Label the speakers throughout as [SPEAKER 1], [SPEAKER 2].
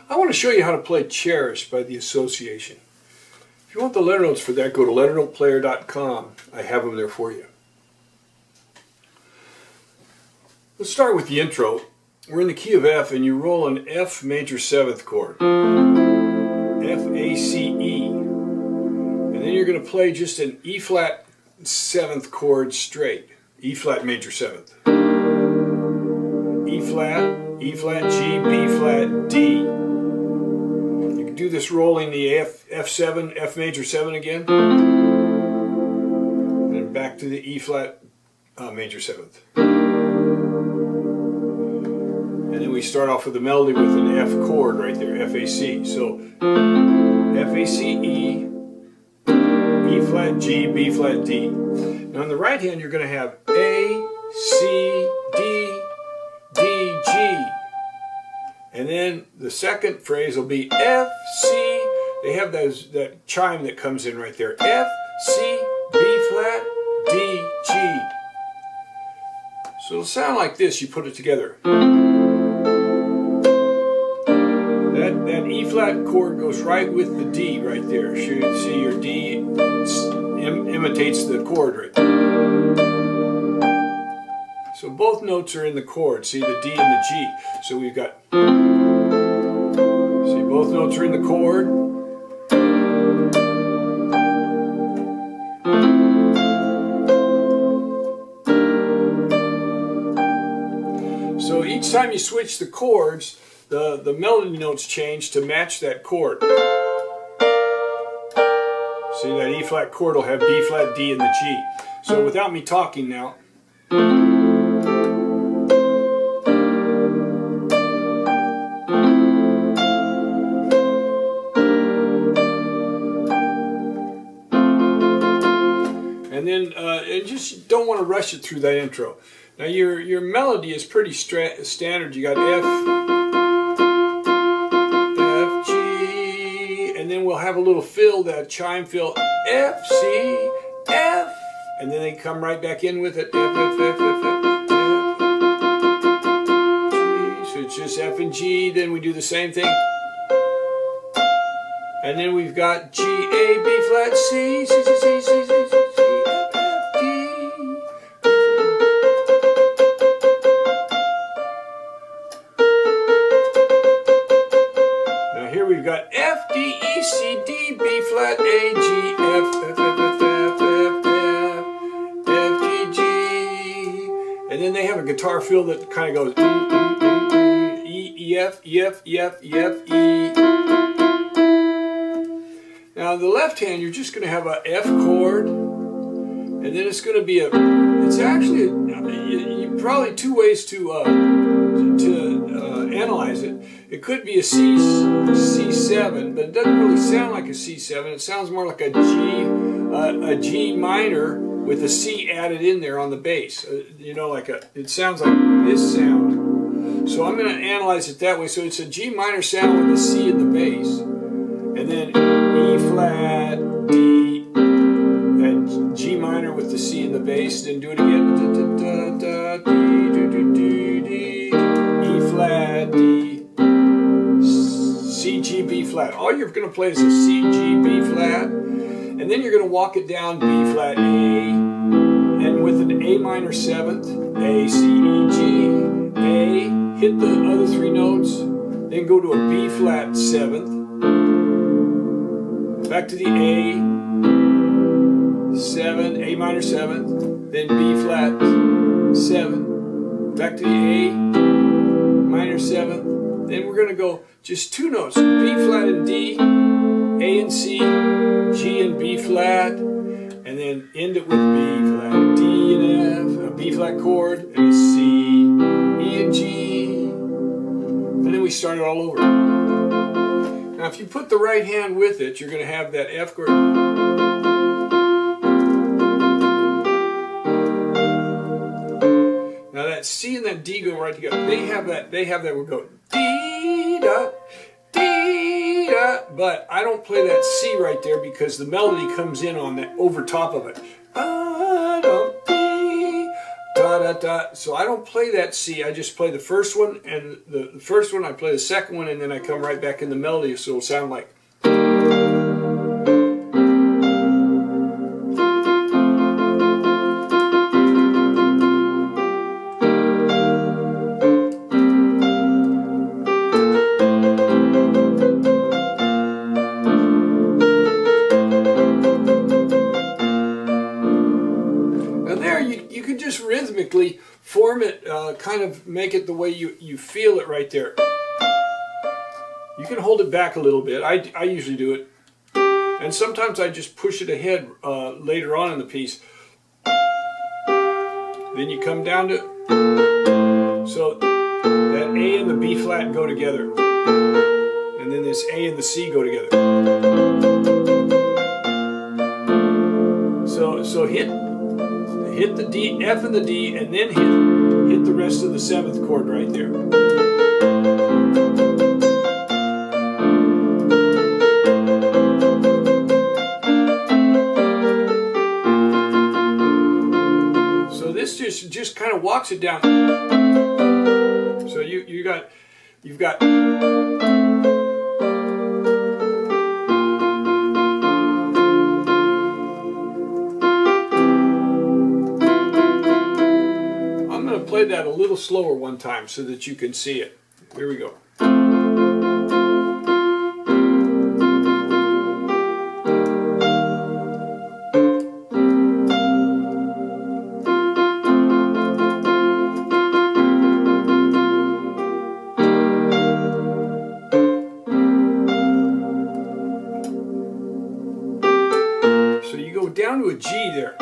[SPEAKER 1] I want to show you how to play Cherish by the Association. If you want the letter notes for that, go to LetterNotePlayer.com. I have them there for you. Let's start with the intro. We're in the key of F, and you roll an F major 7th chord. F, A, C, E. And then you're going to play just an E flat 7th chord straight. E flat major 7th. E flat, G, B flat, D. You can do this rolling the F7, F major 7 again. And then back to the E flat major 7th. And then we start off with the melody with an F chord right there, F, A, C. So F, A, C, E, E flat, G, B flat, D. Now on the right hand you're going to have A, C, D, D, G. And then the second phrase will be F, C. They have that chime that comes in right there. F, C, B flat, D, G. So it'll sound like this. You put it together. That E flat chord goes right with the D right there. So you see your D imitates the chord right there. So both notes are in the chord. See the D and the G. So we've got, see both notes are in the chord. So each time you switch the chords, the melody notes change to match that chord. See that E flat chord will have B flat, D, and the G. So without me talking now. And then and just don't want to rush it through that intro. Now your melody is pretty standard. You got F, G, and then we'll have a little fill, that chime fill, F, C, F, and then they come right back in with it, F, F, F, F, F, F, G. So it's just F and G. Then we do the same thing, and then we've got G, A, B flat, C, C, C, C, C, C, C. We've got F, D, E, C, D, B flat, A, G, F, F, F, F, F, F, F, F, G, G. And then they have a guitar fill that kind of goes E, E, F, E, F, E, F, E, F, E. Now the left hand, you're just going to have a F chord, and then it's going to be a, it's actually probably two ways to analyze it. It could be a C7, but it doesn't really sound like a C7. It sounds more like a G minor with a C added in there on the bass. You know, like it sounds like this sound. So I'm going to analyze it that way. So it's a G minor sound with a C in the bass, and then E flat, D, and G minor with the C in the bass. Then do it again. E flat, D, C, G, B flat. All you're going to play is a C, G, B flat, and then you're going to walk it down B flat, A, and with an A minor 7th, A, C, E, G, A, hit the other three notes, then go to a B flat 7th, back to the A, 7, A minor 7th, then B flat 7, back to the A minor 7th, then we're going to go just two notes, B flat and D, A and C, G and B flat, and then end it with B flat, D and F, a B flat chord, and a C, E and G, and then we start it all over. Now Now if you put the right hand with it, you're going to have that F chord. Now that C and that D go right together. They have that we go dee da, dee da. But I don't play that C right there because the melody comes in on that over top of it. Da da da. So I don't play that C. I just play the first one, and the first one I play the second one, and then I come right back in the melody, so it'll sound like. You can just rhythmically form it, kind of make it the way you feel it right there. You can hold it back a little bit. I usually do it. And sometimes I just push it ahead later on in the piece. Then you come down to, so that A and the B flat go together. And then this A and the C go together. So hit the D, F and the D, and then hit the rest of the 7th chord right there. So this just kind of walks it down. So you've got. Play that a little slower one time so that you can see it. Here we go. So you go down to a G there.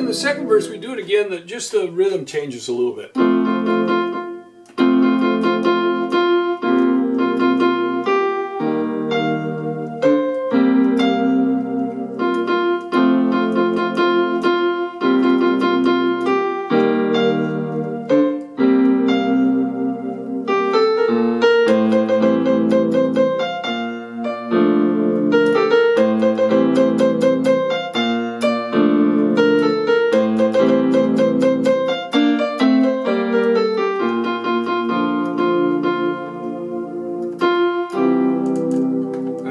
[SPEAKER 1] The second verse we do it again, just the rhythm changes a little bit.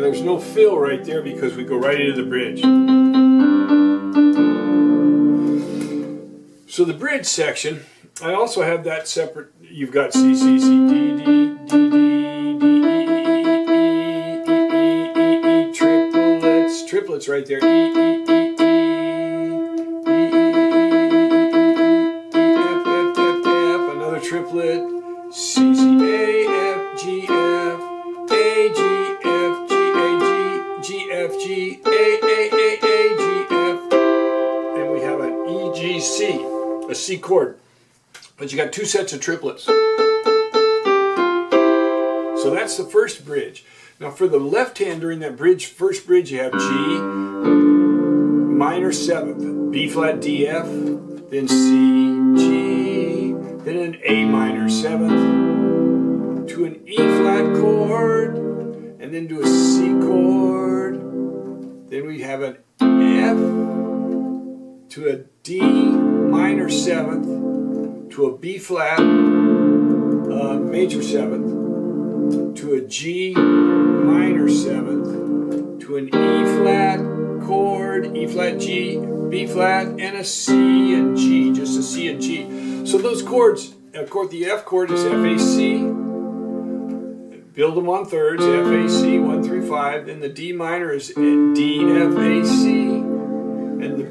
[SPEAKER 1] There's no fill right there because we go right into the bridge. So the bridge section, I also have that separate. You've got C, C, C, D, D, D, D, D, E, triplets right there. E, E, E, E, F, F, F, F, another triplet. C, C, A, F, G, F, A, G, F, G, G, F, G, A, G, F, and we have an E, G, C, a C chord. But you got 2 sets of triplets. So that's the first bridge. Now for the left hand during that bridge, first bridge, you have G, minor 7th, B flat, D, F, then C, G, then an A minor 7th, to an E flat chord, and then to a C chord. Then we have an F to a D minor 7th to a B flat major 7th to a G minor 7th to an E flat chord, E flat G, B flat, and a C and G, just a C and G. So those chords, of course the F chord is F, A, C. Build them on thirds, F, A, C, 1 3 5. Then the D minor is D, F, A, C.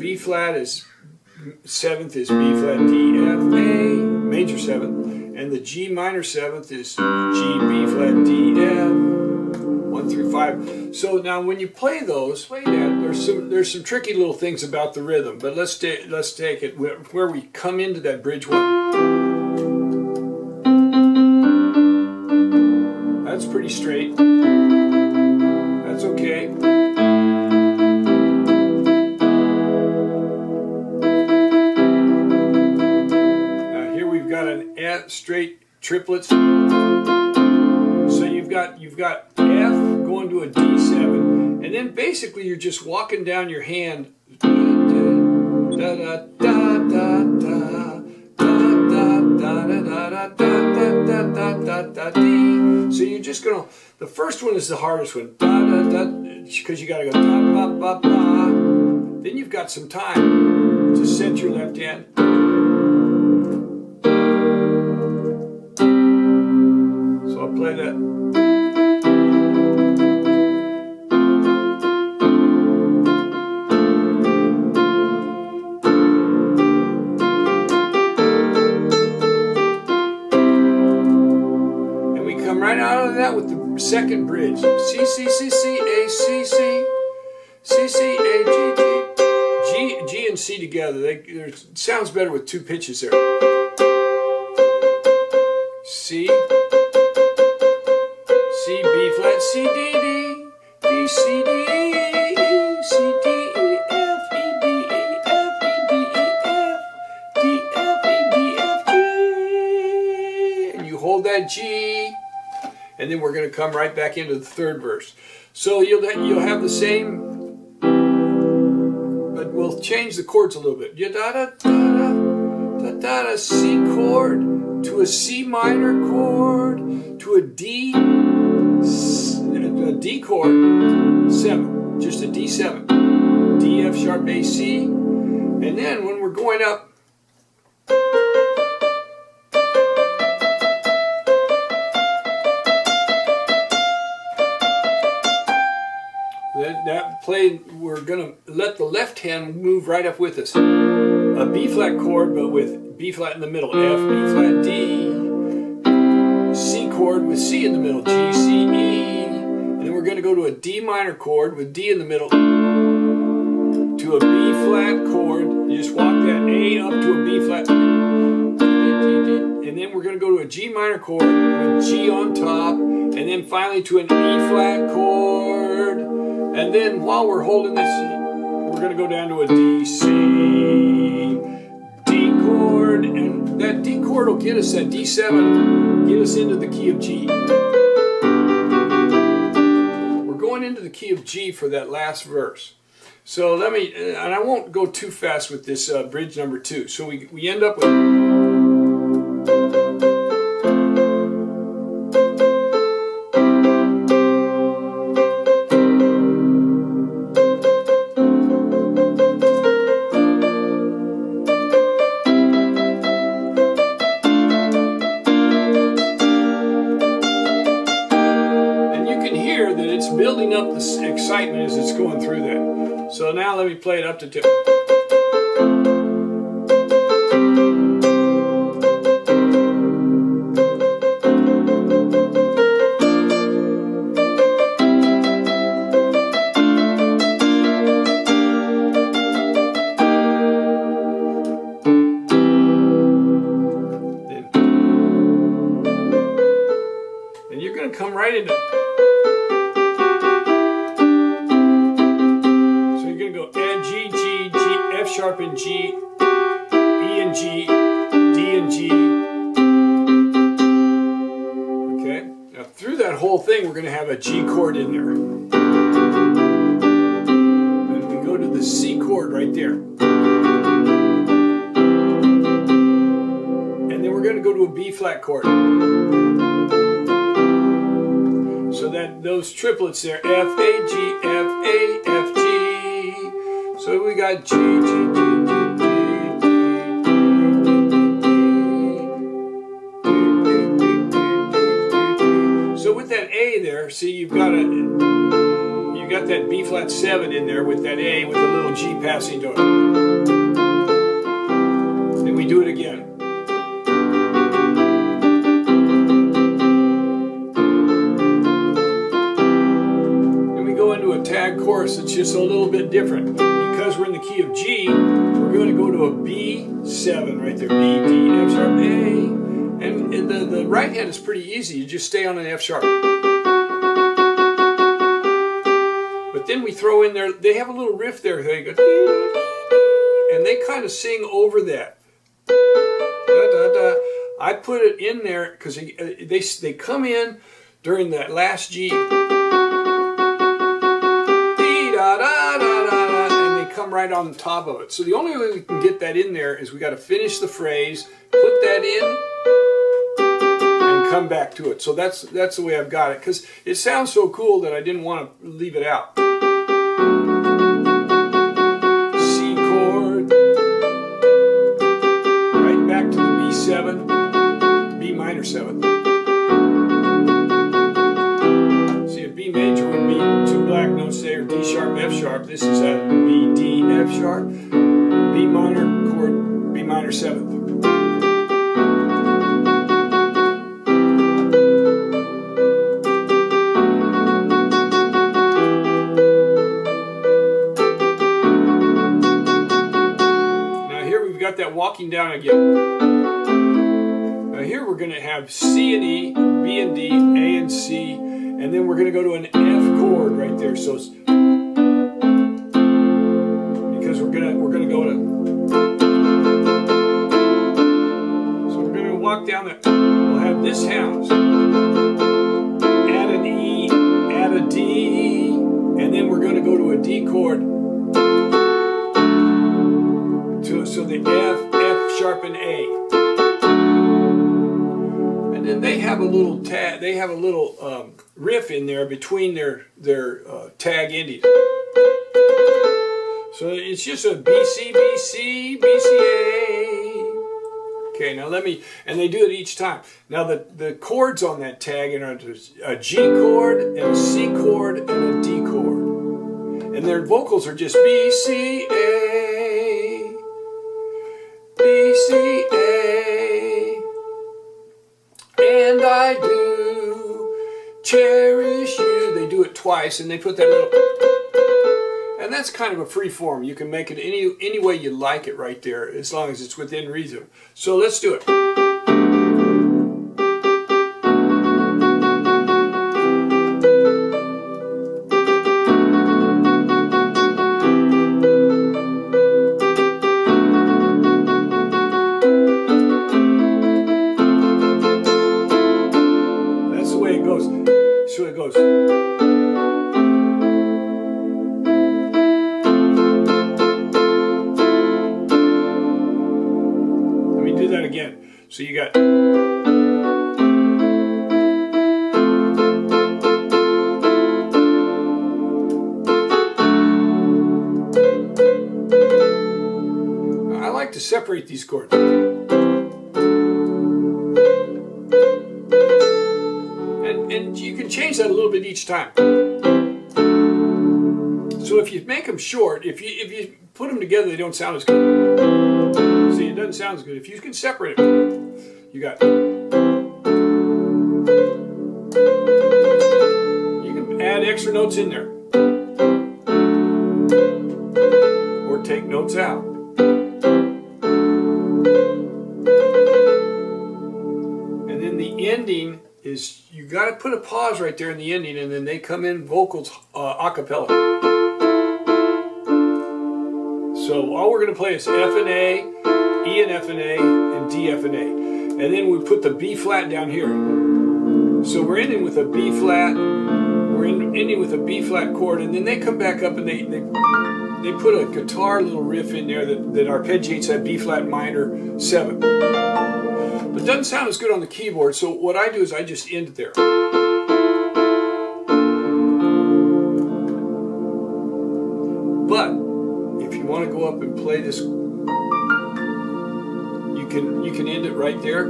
[SPEAKER 1] B flat is 7th is B flat D F A, major 7th, and the G minor 7th is G B flat D F, 1 through 5. So now when you play those, there's some tricky little things about the rhythm, but let's take it where we come into that bridge 1. That's pretty straight. That's okay. Now here we've got an F straight triplets. So you've got F going to a D7, and then basically you're just walking down your hand. Da da da da da da. So you're just gonna. The first one is the hardest one, da da da, because you gotta go da ba ba ba. Then you've got some time to set your left hand. So I'll play that. Right out of that with the second bridge. C, C, C, C, A, C, C, C, C, A, G, G. G and C together. It sounds better with 2 pitches there. C, C, B flat, C, D, D, D, C, D, C, D, E, F, E, D, E, F, E, D, E, F, D, F, E, D, F, G. And you hold that G. And then we're going to come right back into the third verse. So you'll have the same, but we'll change the chords a little bit. Da da da da da da, C chord to a C minor chord to a D chord 7, just a D7, D F sharp A C, and then when we're going up. That play, we're going to let the left hand move right up with us. A B flat chord, but with B flat in the middle. F, B flat, D. C chord with C in the middle. G, C, E. And then we're going to go to a D minor chord with D in the middle. To a B flat chord. You just walk that A up to a B flat. And then we're going to go to a G minor chord with G on top. And then finally to an E flat chord. And then while we're holding this, we're going to go down to a D, C, D chord, and that D chord will get us that D7, get us into the key of G. We're going into the key of G for that last verse. So let me, and I won't go too fast with this bridge number 2. So we end up with... building up the excitement as it's going through that. So now let me play it up to 2. Then you're going to come right into F sharp and G, E and G, D and G. Okay, now through that whole thing we're going to have a G chord in there. And we go to the C chord right there. And then we're going to go to a B flat chord. So that those triplets there, F, A, G, F, A, F, G. So we got G, G, G, G, G. So with that A there, see you've got that B flat 7 in there with that A with a little and G passing to it. Then we do it again. Then we go into a tag chorus that's just a little bit different. Because we're in the key of G, we're going to go to a B7 right there. B, D, F sharp, A. And the right hand is pretty easy. You just stay on an F sharp. But then we throw in there, they have a little riff there. They go, and they kind of sing over that. Da, da, da. I put it in there because they come in during that last G. Da, da, da, da, da, and they come right on the top of it. So the only way we can get that in there is we got to finish the phrase, put that in, and come back to it. So that's the way I've got it, because it sounds so cool that I didn't want to leave it out. C chord, right back to the B7, B minor 7. See, a B major would be two black notes there, D sharp, F sharp. This is a B, D, F sharp, B minor chord, B minor 7th. That walking down again. Now here we're going to have C and E, B and D, A and C, and then we're going to go to an F chord right there. So because we're going to go to, so we're going to walk down that. We'll have this house, add an E, add a D, and then we're going to go to a D chord. So the F, F sharp, and A, and then they have a little tag. They have a little riff in there between their tag endings. So it's just a B C B C B C A. Okay, now let me, and they do it each time. Now the chords on that tag are a G chord and a C chord and a D chord, and their vocals are just B C A. B, C, A, and I do cherish you. They do it twice, and they put that little, and that's kind of a free form. You can make it any way you like it right there, as long as it's within reason. So let's do it. So it goes. Let me do that again. So you got. I like to separate these chords. And you can change that a little bit each time. So if you make them short, if you put them together, they don't sound as good. See, it doesn't sound as good. If you can separate them, you got. You can add extra notes in there, or take notes out. And then the ending is, you got to put a pause right there in the ending, and then they come in vocals a cappella. So all we're going to play is F and A, E and F and A, and D, F and A. And then we put the B flat down here. So we're ending with a B flat, we're ending with a B flat chord, and then they come back up and they put a guitar little riff in there that arpeggiates that B flat minor 7. But it doesn't sound as good on the keyboard, so what I do is I just end it there. But if you want to go up and play this, you can end it right there,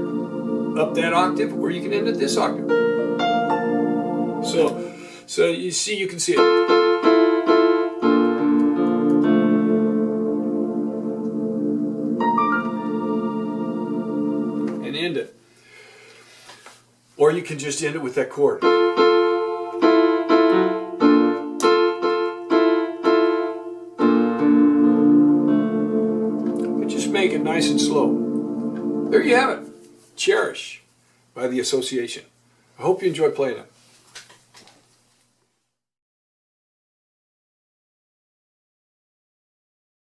[SPEAKER 1] up that octave, or you can end it this octave. So you see, you can see it. Or you can just end it with that chord. But just make it nice and slow. There you have it. Cherish by the Association. I hope you enjoy playing it.